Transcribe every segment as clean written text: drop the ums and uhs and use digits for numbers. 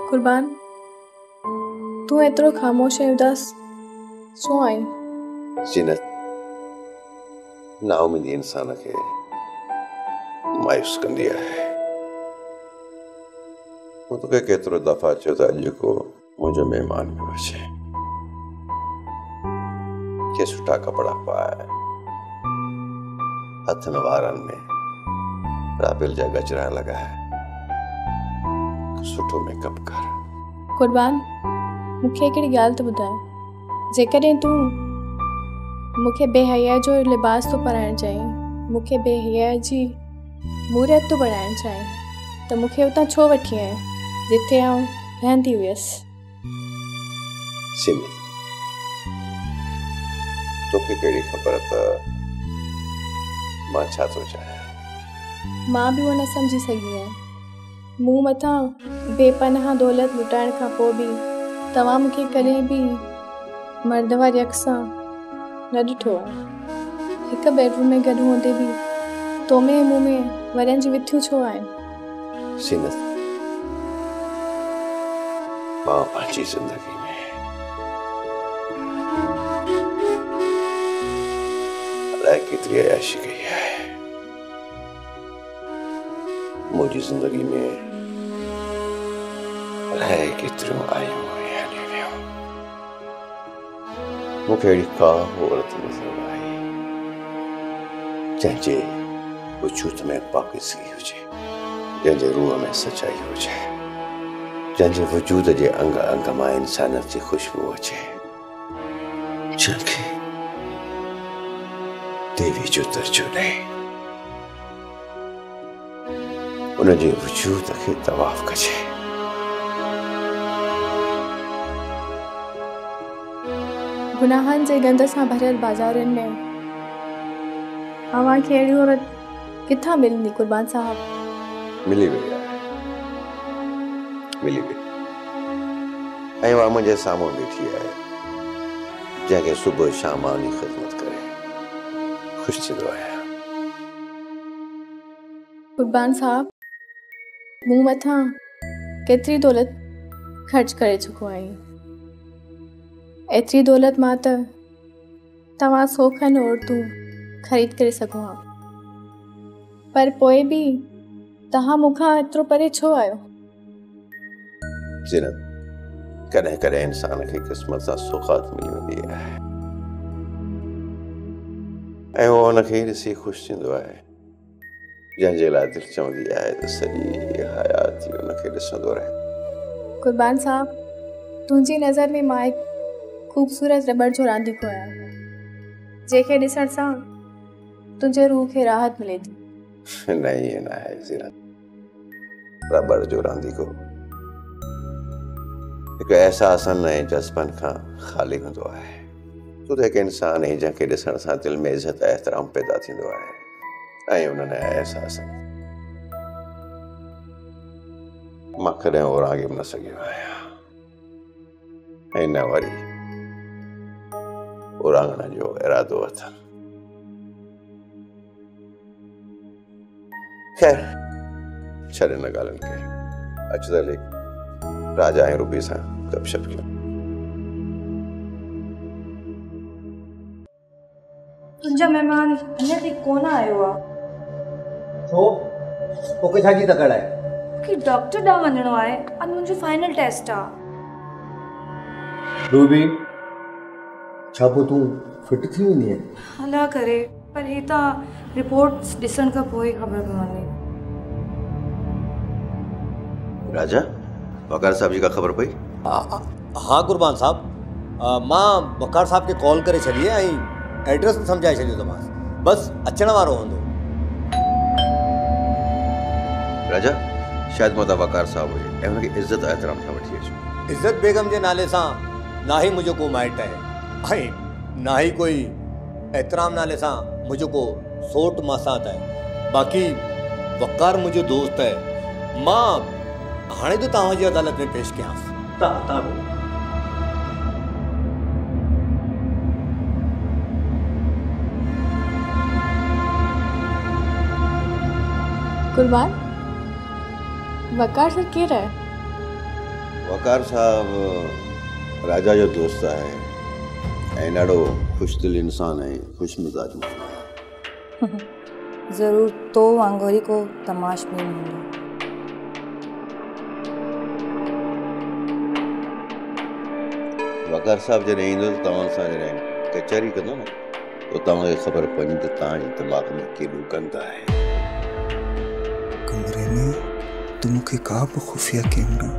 कुर्बान, तू एतरो खामोश ऐं उदास छो आई? ज़ीनत, नाउमीदी इंसान के मायूस कंदी आहे। मूं तोखे केतिरो दफ़ा चयो त अॼु को मुंहिंजो महिमान पियो अचे, के सुठा कपड़ा पाए, हथनि वारनि में राबिल जा गजरा लॻाए, सुठो मेकअप कर। कुर्बान, मूंखे हिकिड़ी ॻाल्हि त ॿुधाए, जेकॾहिं तूं मूंखे बेहया जो लिबास तो पाराइण चाहीं, मूंखे बेहया जी मूरत तो बणाइण चाहीं, त मूंखे उतां छो वठी आहीं जिथे आउं रहंदी हुयसि? सिमी, तोखे कहिड़ी ख़बर त मां छा थो चाहियां? मां बि उहो न सम्झी सघी आहियां। मूं मथां बेपनाह दौलत लुटाइण खां पोइ बि तव्हां मूंखे कॾहिं बि मर्द वारी अख सां न ॾिठो आहे। हिकु बेडरूम में गॾु हूंदे बि तो में मूं में वरनि जी विथियूं छो आहिनि? ज़ीनत, मां पंहिंजी ज़िंदगी में अलाए केतिरी अयाशी कई आहे। मुंहिंजी ज़िंदगी में अलाए केतिरियूं आयूं ऐं हली वियूं। मूंखे अहिड़ी का औरत नज़र न आई जंहिंजे वजूद में पाकीज़गी हुजे, जंहिंजे रूह में सचाई हुजे, जंहिंजे वजूद जे अंग अंग मां इंसानियत जी खुशबू अचे, जंहिंखे देवी जो दर्जो ॾे, उनजे वजूद खे तवाफ़ कजे। गुनाहनि जे गंद सां भरियल बाज़ारनि में अव्हांखे अहिड़ी औरत किथां मिलंदी कुर्बान साहब? मिली वई आहे, मिली वई, ऐं उहा मुंहिंजे साम्हूं बीठी आहे, जंहिंखे सुबुह शाम उन ख़िदमत करे ख़ुशि थींदो आहियां। कुर्बान साहब, मूं मथां केतिरी दौलत ख़र्च करे चुको आहीं। एतिरी दौलत मां त तव्हां सौ खनि औरतूं ख़रीद करे सघो हा, पर पोइ बि तव्हां मूंखां एतिरो परे छो आहियो? ज़ीनत, कॾहिं कॾहिं इंसान खे क़िस्मत सां सौगात मिली वेंदी आहे, ऐं उहो हुनखे ॾिसी ख़ुशि थींदो आहे, जंहिंजे लाइ दिलि चवंदी आहे त सॼी हयात ई हुनखे ॾिसंदो रहे। कुर्बान साहब, तुंहिंजी नज़र में मां हिकु ख़ूबसूरत रबड़ जो रांदीको आहियां, जंहिंखे ॾिसण सां तुंहिंजे रूह खे राहत मिले थी। न, ईअं न आहे ज़ीनत। रबड़ जो रांदीको हिकु अहसासनि ऐं जज़्बनि खां ख़ाली हूंदो आहे। तूं त हिकु इंसान आहीं जंहिंखे ॾिसण सां दिलि में इज़त ऐं एहतराम पैदा थींदो आहे, ऐं उन्हनि अहसासनि मां कॾहिं ओरांगे बि न सघियो आहियां, ऐं न वरी ओरांगण जो इरादो अथनि। ख़ैर, छॾ हिन ॻाल्हियुनि खे, अच त हली राजा ऐं रूबी सां गपशप कयूं। तुंहिंजा महिमान अञा ताईं कोन आयो आहे। छो? तोखे छा जी तकड़ आहे? मूंखे डॉक्टर ॾांहुं वञिणो आहे, अॼु मुंहिंजो फाइनल टेस्ट आहे। रूबी, छा पोइ तूं फिट थी वेंदी आहे? अलाह करे, पर हे त रिपोर्ट्स ॾिसण खां पोइ ख़बर पवंदी। राजा, वकार साहब जी का ख़बर पई? हाँ कुर्बान साहब, मां वकार साहब खे कॉल करे छॾी आहे ऐं एड्रेस सम्झाए छॾियो अथमांसि, बसि अचण वारो हूंदो। राजा, शायदि मां त वकार साहब हुजे ऐं हुनखे इज़त एहतराम सां वठी अचो। इज़त बेगम जे नाले सां ना ही मुंहिंजो को माइट आहे, ऐं ना ही कोई एहतराम नाले सां मुंहिंजो को सोट मासात आहे। बाक़ी वकार मुंहिंजो दोस्त आहे, मां हाणे तो तव्हांजी अदालत में पेश कयांसि। कुर्बान, वकार सर केरु आहे? वकार साहब राजा जो दोस्त है ऐं ॾाढो खुशदिल इंसान है, खुश मिजाज माण्हू आहे। ज़रूर तो वांगुरु को तमाशबीन हूंदो। वकार साहब जॾहिं ईंदो त तव्हां सां जॾहिं कचहरी कंदो न त तव्हांखे ख़बर पवंदी त तव्हांजे दिमाग़ में केॾो गंद आहे। कमरे में तो मूंखे का बि खुफ़िया कैमरा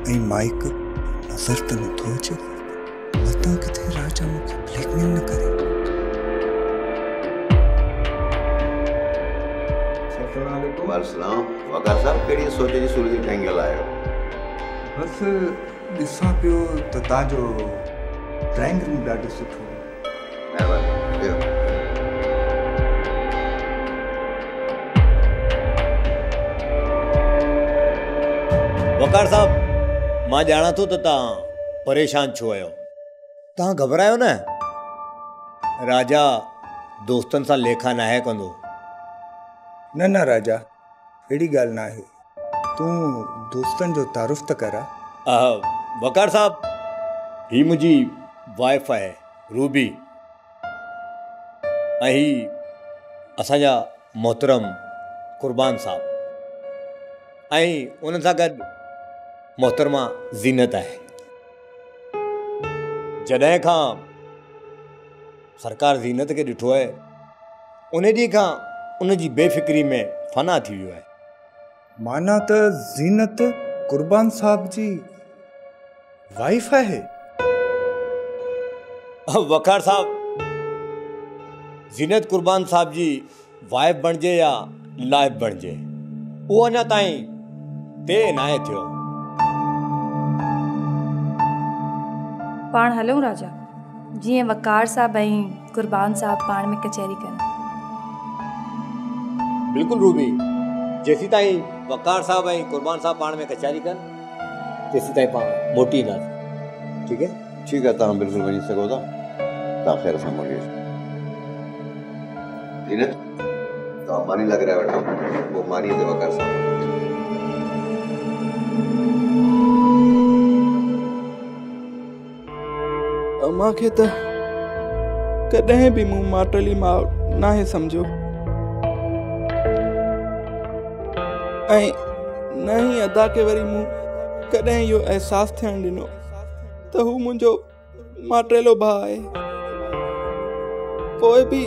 ऐं माइक नज़र त नथो अचे। मतां किथे राजा मूंखे ब्लैकमेल न करे। वालेकुम वकार साहब, कहिड़ी सोच जी सुर्जी ठहियल आहियो? बसि ॾिसां पियो त तव्हांजो ड्राइंग रूम ॾाढो सुठो आहे। महिरबानी ॿियो? वकार साहब, मां ॼाणा थो त तव्हां परेशान छो आहियो। तव्हां घबरायो न। राजा दोस्तनि सां लेखा नाहे कंदो। न न राजा, अहिड़ी ॻाल्हि न आहे। तूं दोस्तनि जो तारुफ़ त करा। वकार साहब, ही मुंहिंजी वाइफ आहे रूबी ऐं ही असांजा मोहतरम कुर्बान साहब ऐं उन्हनि सां गॾु मोहतरमा ज़ीनत आहे। जॾहिं खां सरकार ज़ीनत खे ॾिठो आहे उन ॾींहं खां उनजी बेफ़िक्री में फना थी वियो आहे। माना त ज़ीनत कुर्बान साहब जी वाइफ आहे? वकार साहब, ज़ीनत कुर्बान साहब जी वाइफ बणिजे या लाइफ बणिजे उहो अञा ताईं तय नाहे थियो। पाण हलूं राजा, जीअं वकार साहब ऐं कुर्बान साहब पाण में कचहरी कनि। बिल्कुलु रूबी, जेसी ताईं वकार साहब ऐं कुर्बान साहब पाण में कचहरी कनि तेसी ताईं पाण मोटी ईंदासीं। ठीकु आहे? ठीकु आहे, तव्हां बिल्कुलु वञी सघो था। तव्हां ख़ैर सां मोटी अचो। ज़ीनत, तव्हां मानी लॻाए वठो, पोइ मानी ते वकार साहब। मूंखे त कॾहिं बि मूं माटली माउ नाहे सम्झो ऐं न ई अदा के वरी मूं कॾहिं इहो अहसासु थियणु ॾिनो त हू मुंहिंजो माटेलो भाउ आहे। पोइ बि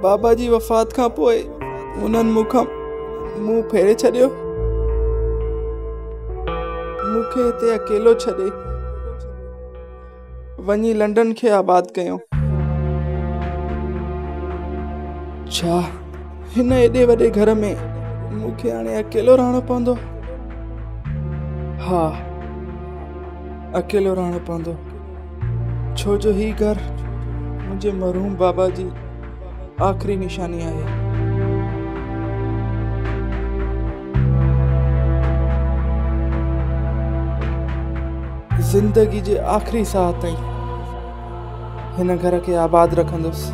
बाबा जी वफ़ात खां पोइ उन्हनि मूंखां मुंहुं फेरे छॾियो। मूंखे हिते अकेलो छॾे वञी लंडन खे आबाद कयो। छा हिन एॾे वॾे घर में मूंखे हाणे अकेलो रहणो पवंदो? हा, अकेलो रहणो पवंदो, छो जो ही घर मुंहिंजे मरहूम बाबा जी आख़िरी निशानी आहे। ज़िंदगी जे आख़िरी साह ताईं हिन घर खे आबाद रखंदुसि।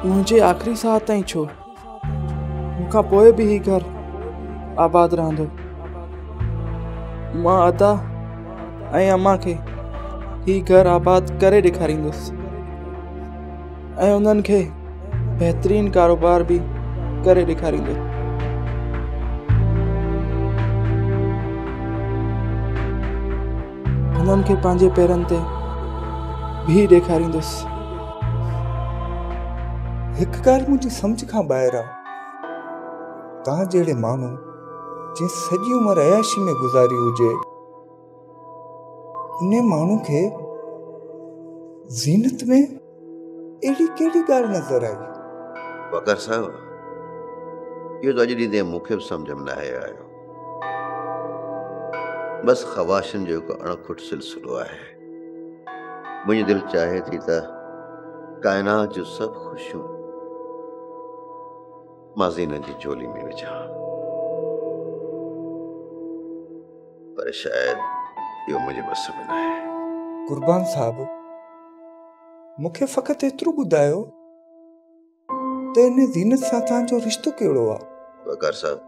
मुंहिंजे आख़िरी साह ताईं छो, मूंखां पोइ बि ही घर आबाद रहंदो। मां अदा ऐं अम्मा खे ही घर आबाद करे ॾेखारींदुसि ऐं उन्हनि खे बहितरीन कारोबार बि करे ॾेखारींदुसि। उन्हनि खे पंहिंजे पेरनि ते भी ॾेखारींदुसि। हिकु ॻाल्हि मुंहिंजी सम्झ खां ॿाहिरि आहे। तव्हां जहिड़े माण्हू जंहिं सॼी उमिरि अयाशी में गुज़ारी हुजे, उन माण्हू खे ज़ीनत में अहिड़ी कहिड़ी ॻाल्हि नज़र आई? वकार साहब, इहो त अॼु ॾींहुं मूंखे बि सम्झ में न आयो। बसि ख़वाहिशनि जो हिकु अणखुट सिलसिलो आहे। मुंहिंजी दिलि चाहे थी त काइनात जूं सभु ख़ुशियूं मां ज़ीनत जी झोली में विझां, पर शायदि इहो मुंहिंजे बस में न आहे। कुर्बान साहब, मूंखे फ़क़ति एतिरो ॿुधायो त इन ज़ीनत सां तव्हांजो रिश्तो कहिड़ो आहे? वकार साहब,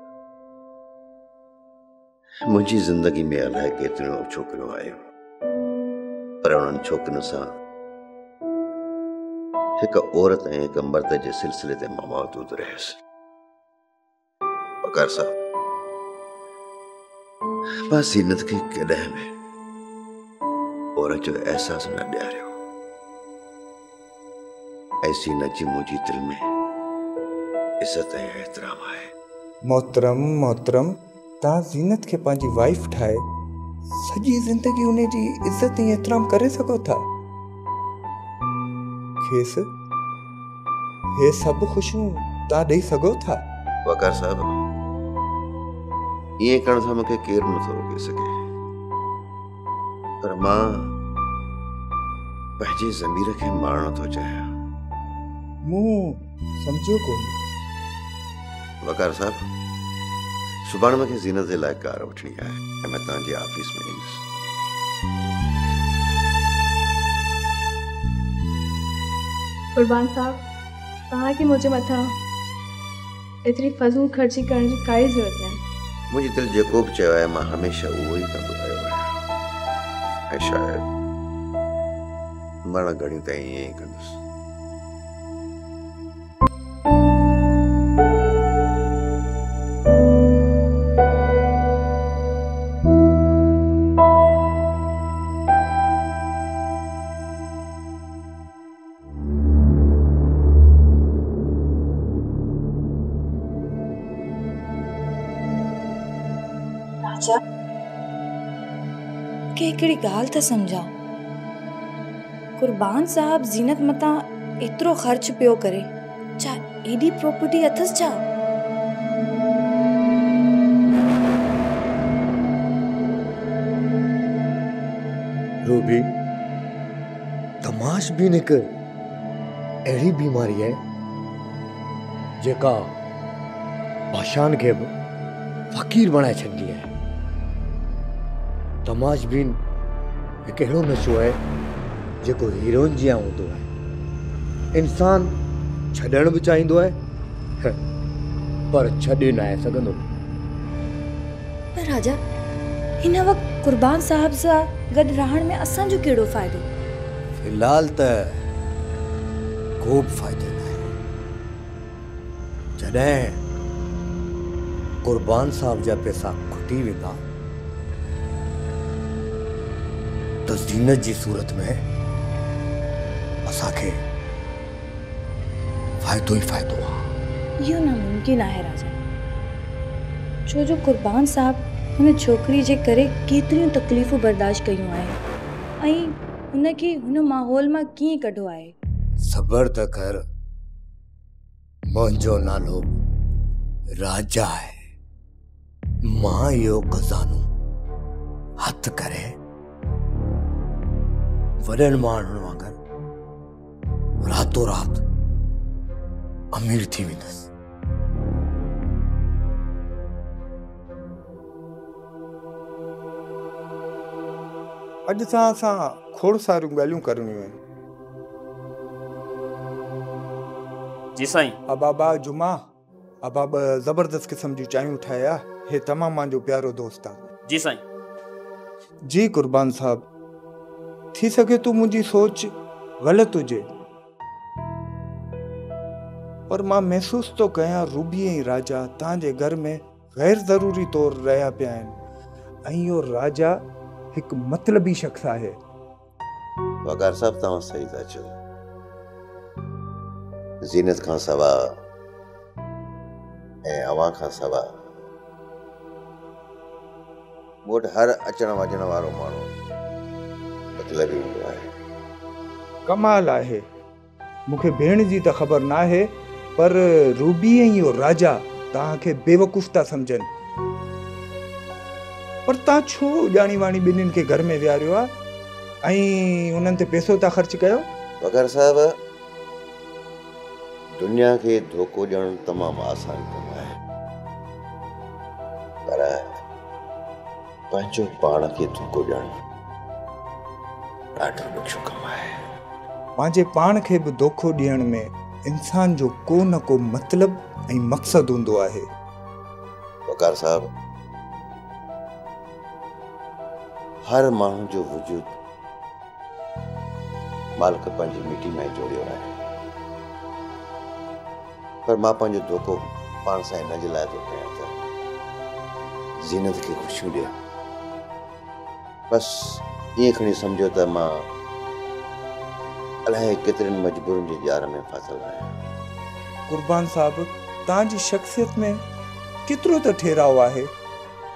मुंहिंजी ज़िंदगी में अलाए केतिरियूं छोकिरियूं आयूं, पर उन्हनि छोकिरियुनि सां हिकु औरत ऐं हिकु मर्द जे सिलसिले ते मां महदूद रहियुसि। वकार साहब, मां ज़ीनत खे कॾहिं बि औरत जो एहसास न ॾियारियो ऐं ज़ीनत जी मुंहिंजी दिलि में इज़त ऐं एहतराम आहे। मोहतरम तव्हां ज़ीनत खे पंहिंजी वाइफ ठाहे सॼी ज़िंदगी उन जी इज़त ऐं एहतराम करे सघो था। खेसि हे सभु ख़ुशियूं तव्हां ॾेई सघो था। वकार साहब, ईअं करण सां मूंखे केरु नथो रोके सघे, पर मां पंहिंजे ज़मीर खे मारणो थो चाहियां। मूं सम्झियो कोन। वकार साहब, सुभाणे मूंखे ज़ीनत जे लाइ कार वठणी आहे ऐं मां तव्हांजे ऑफिस में ईंदुसि। कुर्बान साहब, तव्हांखे मुंहिंजे मथां एतिरी फज़ूल ख़र्ची करण जी काई ज़रूरत नाहे। मुंहिंजी दिलि जेको बि चयो आहे मां हमेशह उहो ई कंदो आयो आहियां ऐं शायदि मरण घड़ियूं ताईं ईअं ई कंदुसि। राजा के हिकिड़ी ॻाल्हि त सम्झा, कुर्बान साहब ज़ीनत मथां एतिरो ख़र्च पियो करे, छा एॾी प्रॉपर्टी अथसि छा? रूबी, तमाश भी निक अहिड़ी बीमारी आहे जेका बादशाहन खे बि फ़क़ीर बणाए छॾंदी आहे। तमाशबीन हिकु अहिड़ो नशो आहे जेको हीरोइन जीअं हूंदो आहे, इंसान छॾण बि चाहींदो आहे पर छॾे न आहे सघंदो। पर राजा, हिन वक़्तु कुर्बान साहब सां गॾु रहण में असांजो कहिड़ो फ़ाइदो? फिलहाल त को बि फ़ाइदो न आहे। जॾहिं कुर्बान साहब जा पैसा खुटी वेंदा त ज़ीनत जी सूरत में असांखे फ़ाइदो ई फ़ाइदो आहे। इहो नामुमकिन आहे राजा, छो जो कुर्बान साहब हुन छोकिरी जे करे केतिरियूं तकलीफ़ूं बर्दाश्त कयूं आहिनि ऐं हुनखे हुन माहौल मां कीअं कढो आहे। सबर त कर, मुंहिंजो नालो राजा आहे। मां इहो खज़ानो हथ करे वॾनि माण्हुनि वांगुरु रातो रात अमीर थी वेंदुसि। अॼु सां असां खोड़ सारियूं ॻाल्हियूं करणियूं आहिनि। जी साईं। अबाबा जुमा, अबाबा ज़बरदस्त क़िस्म जी चांहियूं ठाहिया। हे तमामु मुंहिंजो प्यारो दोस्त आहे। जी साईं। जी कुर्बान साहब, थी सघे तो मुंहिंजी सोच ग़लति हुजे, पर मां महसूस तो कयां रूबी ऐं राजा तव्हांजे घर में गैर ज़रूरी तौर रहिया पिया आहिनि ऐं इहो राजा हिकु मतलबी शख़्स आहे। वकार साहब, तव्हां सही था चओ। ज़ीनत खां सवा ऐं अवां खां सवा मूं वटि हर अचण वञण वारो माण्हू मतलबी हूंदो आहे। कमाल आहे। मूंखे भेण जी त ख़बर न आहे, पर रूबी ऐं इहो राजा तव्हांखे बेवकूफ़ था सम्झनि। पर तव्हां छो ॼाणी वाणी ॿिन्हिनि खे घर में विहारियो आहे ऐं उन्हनि ते पैसो था ख़र्च कयो? वकार साहब, दुनिया खे धोखो ॾियणु तमामु आसान कमु आहे, पर पंहिंजो पाण खे धोखो ॾियणु ॾाढो ॾुखियो कमु आहे। पंहिंजे पाण खे बि धोखो ॾियण में इंसान जो को न को मतिलबु ऐं मक़सदु हूंदो आहे। वकार साहब, हर माण्हू जो वजूद मालिक पंहिंजी मिटी में जोड़ियो आहे, पर मां पंहिंजो धोखो पाण सां हिन जे लाइ थो कयां त ज़ीनत खे ख़ुशियूं ॾियां। बसि ईअं खणी सम्झो त मां अलाए केतिरनि मजबूरनि जी जार में फाथल आहियां। कुर्बान साहब, तव्हांजी शख्सियत में केतिरो त ठहिराउ आहे।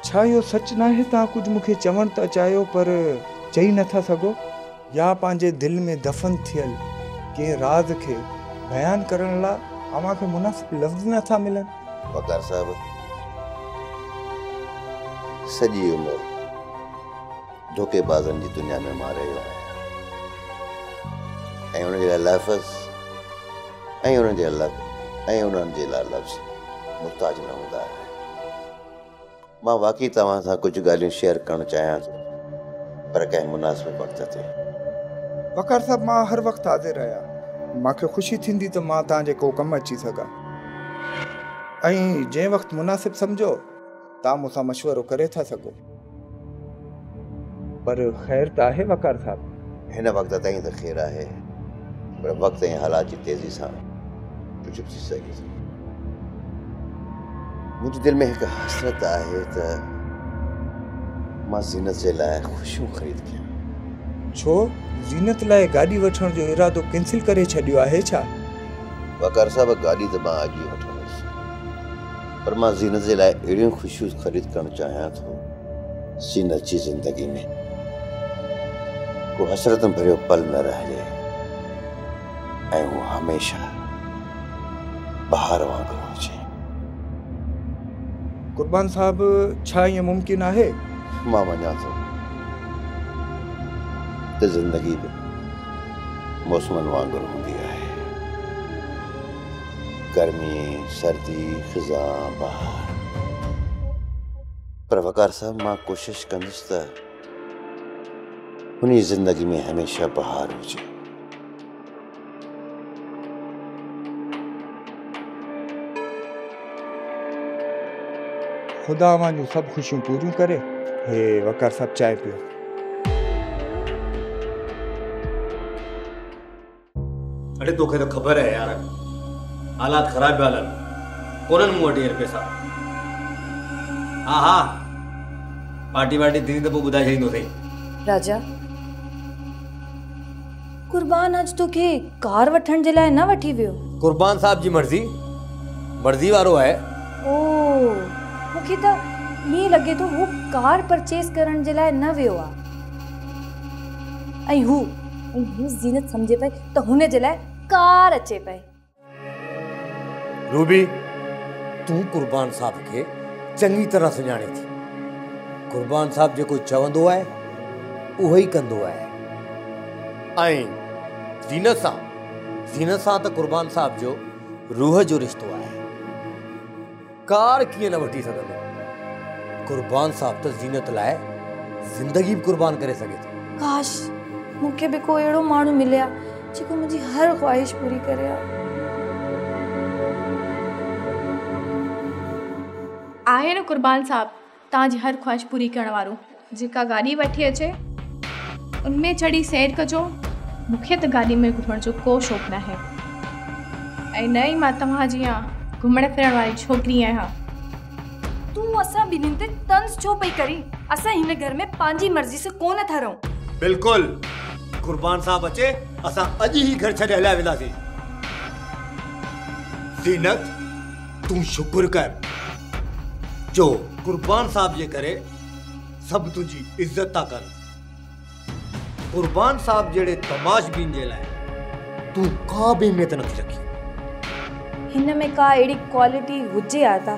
छा इहो सच न आहे तव्हां कुझु मूंखे चवणु त चाहियो पर चई नथा सघो, या पंहिंजे दिलि में दफ़न थियल कंहिं राज़ खे बयानु करण लाइ अव्हांखे मुनासिब लफ़्ज़ नथा मिलनि? वकार साहब, सॼी उमिरि धोखेबाज़नि जी दुनिया में मां रहियो आहियां ऐं उन जे लाइ लफ़्ज़ ऐं उन्हनि जे लाइ लफ़्ज़ मुहताज न हूंदा आहिनि। मां वाक़ई तव्हां सां कुझु ॻाल्हियूं शेयर करणु चाहियां थो, पर कंहिं मुनासिब वक़्त ते। वकार साहब, मां हर वक़्तु हाज़िर आहियां। मूंखे ख़ुशी थींदी त मां तव्हांजे को कमु अची सघां, ऐं जंहिं वक़्तु मुनासिब सम्झो तव्हां मूंसां मशवरो करे था सघो। पर ख़ैर त आहे वकार साहब? हिन वक़्त ताईं त ख़ैर आहे, पर वक़्त ऐं हालात जी तेज़ी सां कुझु बि थी सघे थो। मुंहिंजे दिलि में हिकु हसरत आहे त मां ज़ीनत जे लाइ ख़ुशियूं ख़रीद कयां। छो ज़ीनत लाइ गाॾी वठण जो इरादो कैंसिल करे छॾियो आहे छा? वकार साहब, गाॾी त मां अॼु ई वठंदुसि, पर मां ज़ीनत जे लाइ अहिड़ियूं ख़ुशियूं ख़रीद करणु चाहियां थो, ज़ीनत जी ज़िंदगी में को हसरत भरियो पल न रहिजे ऐं हू हमेशह बहार वांगुरु हुजे। कुर्बान साहब, छा ईअं मुमकिन आहे? मां मञां थो त ज़िंदगी बि मौसमनि वांगुरु हूंदी आहे, गर्मी, सर्दी, ख़िज़ां, बहार। पर वकार साहब, मां कोशिशि कंदुसि त उन ज़िंदगी में हमेशह बहार हुजे। ख़ुदा अव्हां जूं सभु ख़ुशियूं पूरियूं करे। हे वकार साहब, चांहि पियो। अरे तोखे तो ख़बर है यार, हालात ख़राब पिया हलनि, कोन्हनि मूं वटि हींअर पैसा। हा पार्टी वार्टी थींदी त पोइ ॿुधाए छॾींदोसीं। राजा, कुर्बान अॼु तोखे कार वठण जे लाइ न वठी वियो? कुर्बान साहब जी मर्ज़ी वारो आहे। ओ, मूंखे त ईअं लॻे थो हू कार परचेस करण जे लाइ न वियो आहे, ऐं हू ज़ीनत सम्झे पई त हुन जे लाइ कार अचे पई। रूबी, तूं कुर्बान साहब खे चङी तरह सुञाणे थी। कुर्बान साहब जेको चवंदो आहे उहो ई कंदो आहे, ऐं ज़ीनत सां त कुर्बान साहब जो रूह जो रिश्तो आहे। कार कीअं न वठी सघंदो? कुर्बान साहब त ज़ीनत लाइ ज़िंदगी बि कुर्बान करे सघे थो। काश मूंखे बि को अहिड़ो माण्हू मिलिया जेको मुंहिंजी हर ख़्वाहिश पूरी करे। आहे न कुर्बान साहब तव्हांजी हर ख़्वाहिश पूरी करण वारो। जेका गाॾी वठी अचे उनमें चढ़ी सैर कजो। मूंखे त गाॾी में घुमण जो को शौक़ु न आहे, ऐं न ई मां तव्हां जीअं घुमण फिरण वारी छोकिरी आहियां। तूं असां ॿिन्हिनि ते तंज़ छो पई करी? असां हिन घर में पंहिंजी मर्ज़ी से कोन था रहूं। बिल्कुलु, कुर्बान साहब अचे असां अॼु ई घर छॾे हलिया वेंदासीं। ज़ीनत, तूं शुक्र कर जो कुर्बान साहब जे करे सभु तुंहिंजी इज़त था कनि। कुर्बान साहब जहिड़े तमाशबीन जे लाइ तूं का बि अहमियत नथी रखी। हिन में का अहिड़ी क्वालिटी हुजे आ त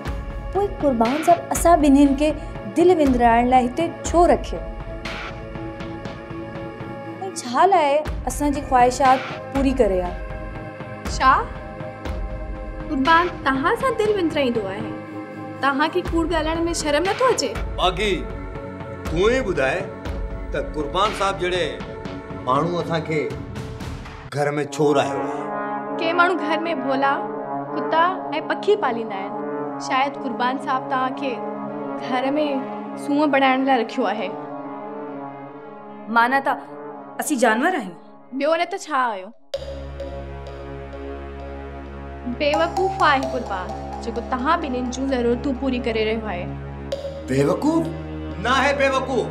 पोइ कुर्बान साहब असां ॿिन्हिनि खे दिलि विंदराइण लाइ हिते छो रखियो? ऐं छा लाइ असांजी ख़्वाहिशात पूरी करे आ? छा कुर्बान तव्हां सां दिलि विंदराईंदो आहे? तव्हांखे कूड़ ॻाल्हाइण में शर्म नथो अचे? बाक़ी तूं ई ॿुधाए त कुर्बान साहब जहिड़े माण्हू असांखे घर में छो रहियो आहे? के माण्हू घर में भोला कुत्ता ऐं पखी पालींदा आहिनि। शायदि कुर्बान साहब तव्हांखे घर में सूंहं बणाइण लाइ रखियो आहे। माना था असी जानवर आहियूं। ॿियो न त छा आहियो? बेवकूफ़ आहे कुर्बान जेको तव्हां ॿिन्हिनि जूं ज़रूरतूं पूरी करे रहियो आहे। बेवकूफ़ ना है बेवकूफ़।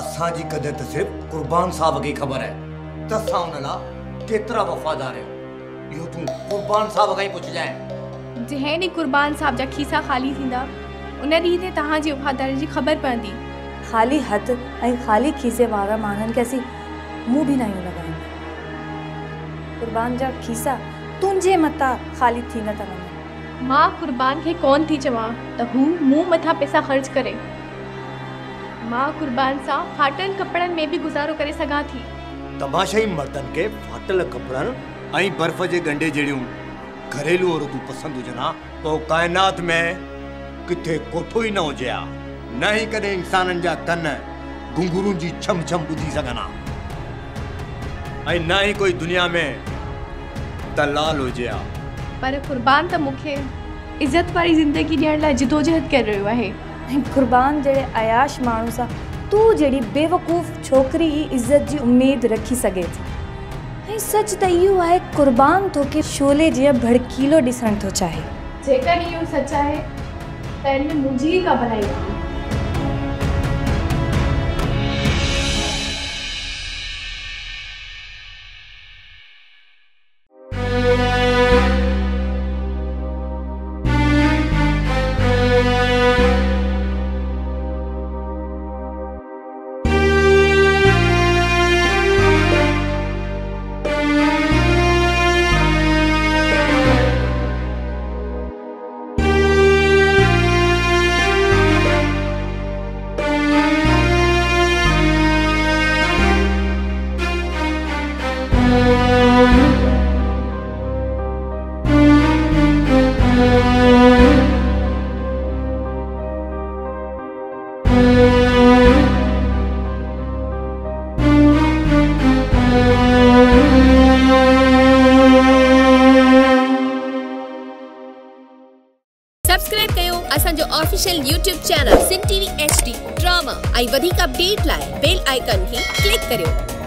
असांजी कदर त सिर्फ़ कुर्बान साहब खे ख़बर आहे त असां हुन लाइ केतिरा वफ़ादार आहियूं। इहो तूं कुर्बान साहब खां ई पुछजांइ। जंहिं ॾींहुं कुर्बान साहब जा खीसा ख़ाली थींदा उन ॾींहुं ते तव्हांजी वफ़ादारी जी ख़बर पवंदी। ख़ाली हथ ऐं ख़ाली खीसे वारा माण्हुनि खे असीं मुंहुं बि न लॻाईंदा। कुर्बान जा खीसा तुंहिंजे मथां ख़ाली थी न था वञनि। मां कुर्बान खे कोन थी चवां त हू मूं मथां पैसा ख़र्च करे। मां कुर्बान सां फाटल कपड़नि में बि गुज़ारो करे सघां थी। तमाशाई मर्दनि खे फाटल कपड़नि ऐं बर्फ़ जे गंढे जहिड़ियूं घरेलू औरतूं पसंदि हुजनि हा पोइ काइनात में किथे कोठो ई न हुजे हा। न ई कॾहिं इंसाननि जा कन घुंघरूनि जी छम छम ॿुधी सघनि हा ऐं न ई कोई दुनिया में दलाल हुजे हा। पर कुर्बान त मूंखे इज़त वारी ज़िंदगी ॾियण लाइ जिदोजहद करे रहियो आहे। ऐं कुर्बान जहिड़े अयाश माण्हू सां तूं जहिड़ी बेवकूफ़ छोकिरी ई इज़त जी उमेद रखी सघे थी। ऐं सच त इहो आहे कुर्बान तोखे शोले जीअं भड़कीलो ॾिसण थो चाहे। जेकर इहो सच आहे त हिन में मुंहिंजी का भलाई आहे। सब्सक्राइब कयो असांजो ऑफिशियल YouTube चैनल सिन TV HD ड्रामा ऐं वधीक अपडेट लाइ बेल आइकन खे क्लिक करियो।